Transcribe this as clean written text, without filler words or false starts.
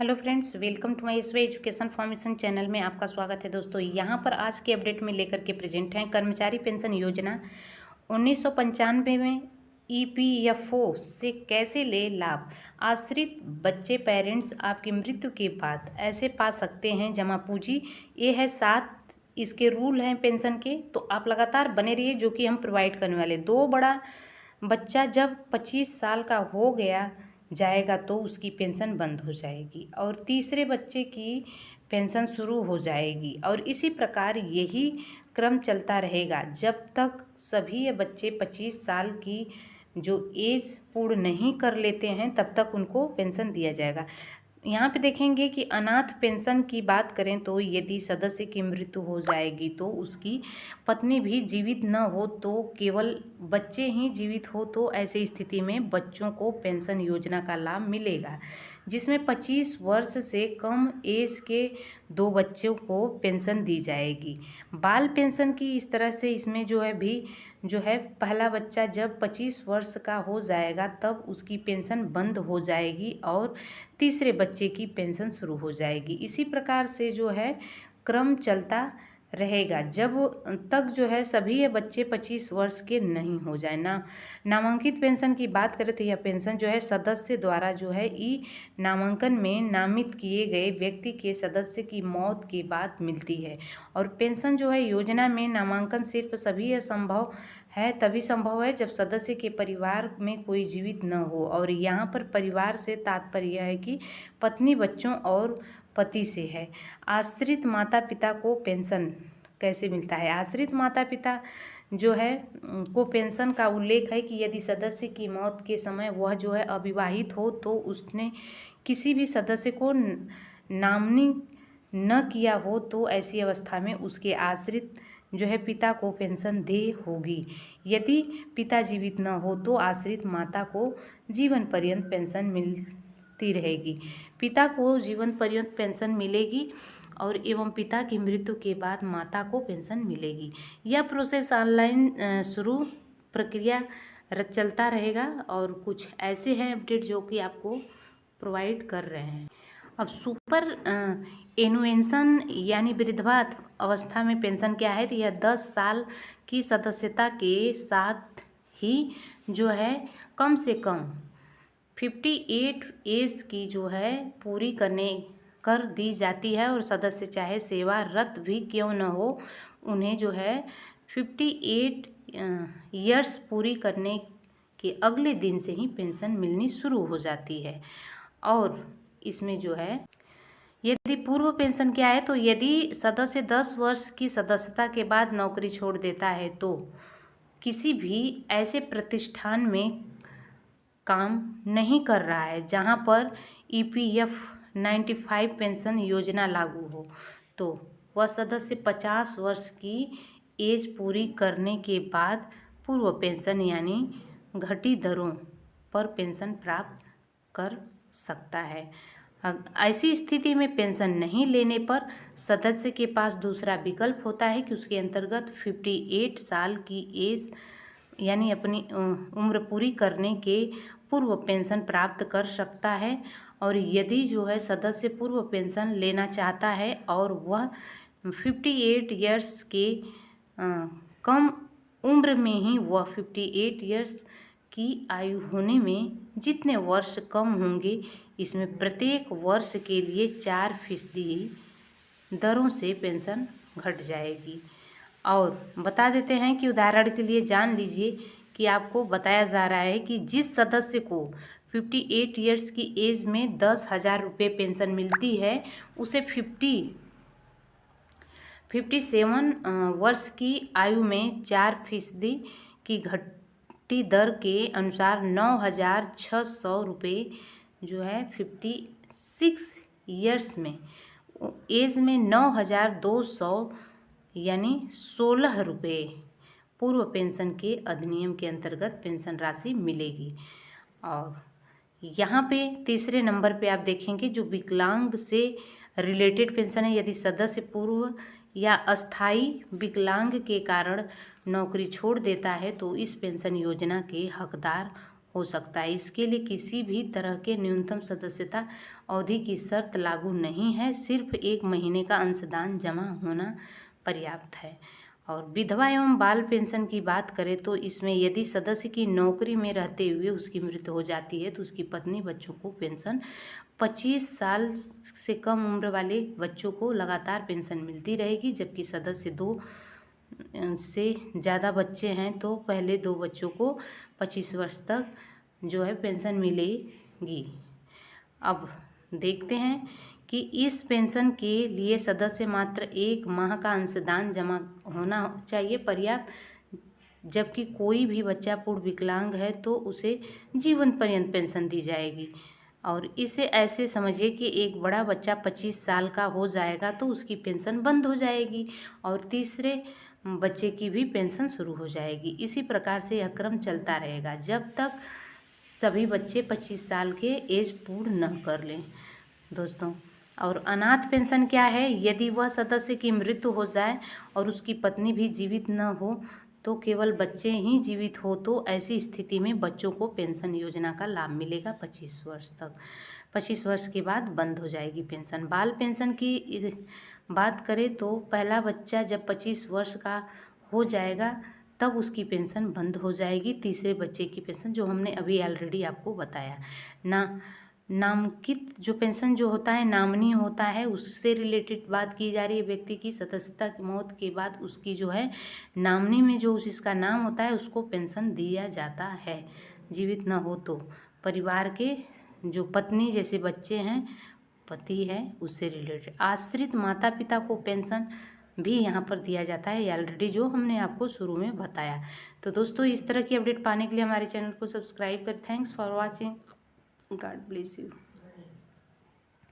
Hello friends, welcome to my एसवे education formation channel में आपका स्वागत है। दोस्तों, यहाँ पर आज के अपडेट में लेकर के प्रेजेंट हैं कर्मचारी पेंशन योजना 1995 में ईपीएफओ से कैसे ले लाभ। आश्रित बच्चे पेरेंट्स आपकी मृत्यु के बाद ऐसे पा सकते हैं जमा पूंजी। ये है 7 इसके रूल हैं पेंशन के, तो आप लगातार बने रहिए जो कि हम प्रोवाइड करने वाले। दो बड़ा बच्चा जब 25 साल का हो गया जाएगा तो उसकी पेंशन बंद हो जाएगी और तीसरे बच्चे की पेंशन शुरू हो जाएगी और इसी प्रकार यही क्रम चलता रहेगा जब तक सभी ये बच्चे 25 साल की जो एज पूर्ण नहीं कर लेते हैं तब तक उनको पेंशन दिया जाएगा। यहाँ पे देखेंगे कि अनाथ पेंशन की बात करें तो यदि सदस्य की मृत्यु हो जाएगी तो उसकी पत्नी भी जीवित न हो तो केवल बच्चे ही जीवित हो तो ऐसी स्थिति में बच्चों को पेंशन योजना का लाभ मिलेगा, जिसमें 25 वर्ष से कम एज के 2 बच्चों को पेंशन दी जाएगी। बाल पेंशन की इस तरह से इसमें जो है पहला बच्चा जब 25 वर्ष का हो जाएगा तब उसकी पेंशन बंद हो जाएगी और तीसरे बच्चे की पेंशन शुरू हो जाएगी। इसी प्रकार से जो है क्रम चलता रहेगा जब तक जो है सभी ये बच्चे 25 वर्ष के नहीं हो जाए ना। नामांकित पेंशन की बात करें तो यह पेंशन जो है सदस्य द्वारा जो है ई नामांकन में नामित किए गए व्यक्ति के सदस्य की मौत के बाद मिलती है और पेंशन जो है योजना में नामांकन सिर्फ तभी संभव है जब सदस्य के परिवार में कोई जीवित न हो। और यहाँ पर परिवार से तात्पर्य यह है कि पत्नी, बच्चों और पति से है। आश्रित माता पिता को पेंशन कैसे मिलता है। आश्रित माता पिता जो है को पेंशन का उल्लेख है कि यदि सदस्य की मौत के समय वह जो है अविवाहित हो तो उसने किसी भी सदस्य को नामनी न किया हो तो ऐसी अवस्था में उसके आश्रित जो है पिता को पेंशन दे होगी। यदि पिता जीवित न हो तो आश्रित माता को जीवन पर्यंत पेंशन मिलती रहेगी। पिता को जीवन पर्यंत पेंशन मिलेगी और एवं पिता की मृत्यु के बाद माता को पेंशन मिलेगी। यह प्रोसेस ऑनलाइन शुरू प्रक्रिया चलता रहेगा और कुछ ऐसे हैं अपडेट जो कि आपको प्रोवाइड कर रहे हैं। अब सुपर एनुएशन यानी वृद्धा अवस्था में पेंशन क्या है, तो यह 10 साल की सदस्यता के साथ ही जो है कम से कम 58 एज की जो है पूरी कर दी जाती है और सदस्य चाहे सेवारत भी क्यों न हो उन्हें जो है 58 ईयर्स पूरी करने के अगले दिन से ही पेंशन मिलनी शुरू हो जाती है। और इसमें जो है यदि पूर्व पेंशन क्या है, तो यदि सदस्य 10 वर्ष की सदस्यता के बाद नौकरी छोड़ देता है तो किसी भी ऐसे प्रतिष्ठान में काम नहीं कर रहा है जहां पर ईपीएफ 95 पेंशन योजना लागू हो तो वह सदस्य 50 वर्ष की एज पूरी करने के बाद पूर्व पेंशन यानी घटी दरों पर पेंशन प्राप्त कर सकता है। ऐसी स्थिति में पेंशन नहीं लेने पर सदस्य के पास दूसरा विकल्प होता है कि उसके अंतर्गत 58 साल की एज यानी अपनी उम्र पूरी करने के पूर्व पेंशन प्राप्त कर सकता है। और यदि जो है सदस्य पूर्व पेंशन लेना चाहता है और वह 58 ईयर्स के कम उम्र में ही वह 58 ईयर्स की आयु होने में जितने वर्ष कम होंगे इसमें प्रत्येक वर्ष के लिए 4% दरों से पेंशन घट जाएगी। और बता देते हैं कि उदाहरण के लिए जान लीजिए कि आपको बताया जा रहा है कि जिस सदस्य को 58 ईयर्स की एज में 10,000 रुपये पेंशन मिलती है उसे 57 वर्ष की आयु में 4% की घटी दर के अनुसार 9,600 रुपये जो है 56 ईयर्स में एज में 9,200 यानी 16 रुपये पूर्व पेंशन के अधिनियम के अंतर्गत पेंशन राशि मिलेगी। और यहाँ पे तीसरे नंबर पे आप देखेंगे जो विकलांग से रिलेटेड पेंशन है। यदि सदस्य पूर्व या अस्थाई विकलांग के कारण नौकरी छोड़ देता है तो इस पेंशन योजना के हकदार हो सकता है। इसके लिए किसी भी तरह के न्यूनतम सदस्यता अवधि की शर्त लागू नहीं है, सिर्फ 1 महीने का अंशदान जमा होना पर्याप्त है। और विधवा एवं बाल पेंशन की बात करें तो इसमें यदि सदस्य की नौकरी में रहते हुए उसकी मृत्यु हो जाती है तो उसकी पत्नी बच्चों को पेंशन 25 साल से कम उम्र वाले बच्चों को लगातार पेंशन मिलती रहेगी, जबकि सदस्य 2 से ज़्यादा बच्चे हैं तो पहले 2 बच्चों को 25 वर्ष तक जो है पेंशन मिलेगी। अब देखते हैं कि इस पेंशन के लिए सदस्य मात्र 1 माह का अंशदान जमा होना चाहिए पर्याप्त, जबकि कोई भी बच्चा पूर्ण विकलांग है तो उसे जीवन पर्यंत पेंशन दी जाएगी। और इसे ऐसे समझिए कि एक बड़ा बच्चा 25 साल का हो जाएगा तो उसकी पेंशन बंद हो जाएगी और तीसरे बच्चे की भी पेंशन शुरू हो जाएगी। इसी प्रकार से यह क्रम चलता रहेगा जब तक सभी बच्चे 25 साल के एज पूर्ण न कर लें दोस्तों। और अनाथ पेंशन क्या है? यदि वह सदस्य की मृत्यु हो जाए और उसकी पत्नी भी जीवित न हो तो केवल बच्चे ही जीवित हो तो ऐसी स्थिति में बच्चों को पेंशन योजना का लाभ मिलेगा 25 वर्ष तक। 25 वर्ष के बाद बंद हो जाएगी पेंशन। बाल पेंशन की बात करें तो पहला बच्चा जब 25 वर्ष का हो जाएगा तब उसकी पेंशन बंद हो जाएगी। तीसरे बच्चे की पेंशन जो हमने अभी ऑलरेडी आपको बताया नामांकित जो पेंशन जो होता है नामनी होता है, उससे रिलेटेड बात की जा रही है। व्यक्ति की सदस्यता की मौत के बाद उसकी जो है नामनी में जो जिसका नाम होता है उसको पेंशन दिया जाता है, जीवित न हो तो। परिवार के जो पत्नी जैसे बच्चे हैं, पति है, उससे रिलेटेड। आश्रित माता पिता को पेंशन भी यहाँ पर दिया जाता है, ऑलरेडी जो हमने आपको शुरू में बताया। तो दोस्तों इस तरह की अपडेट पाने के लिए हमारे चैनल को सब्सक्राइब करें। Thanks for watching. God bless you.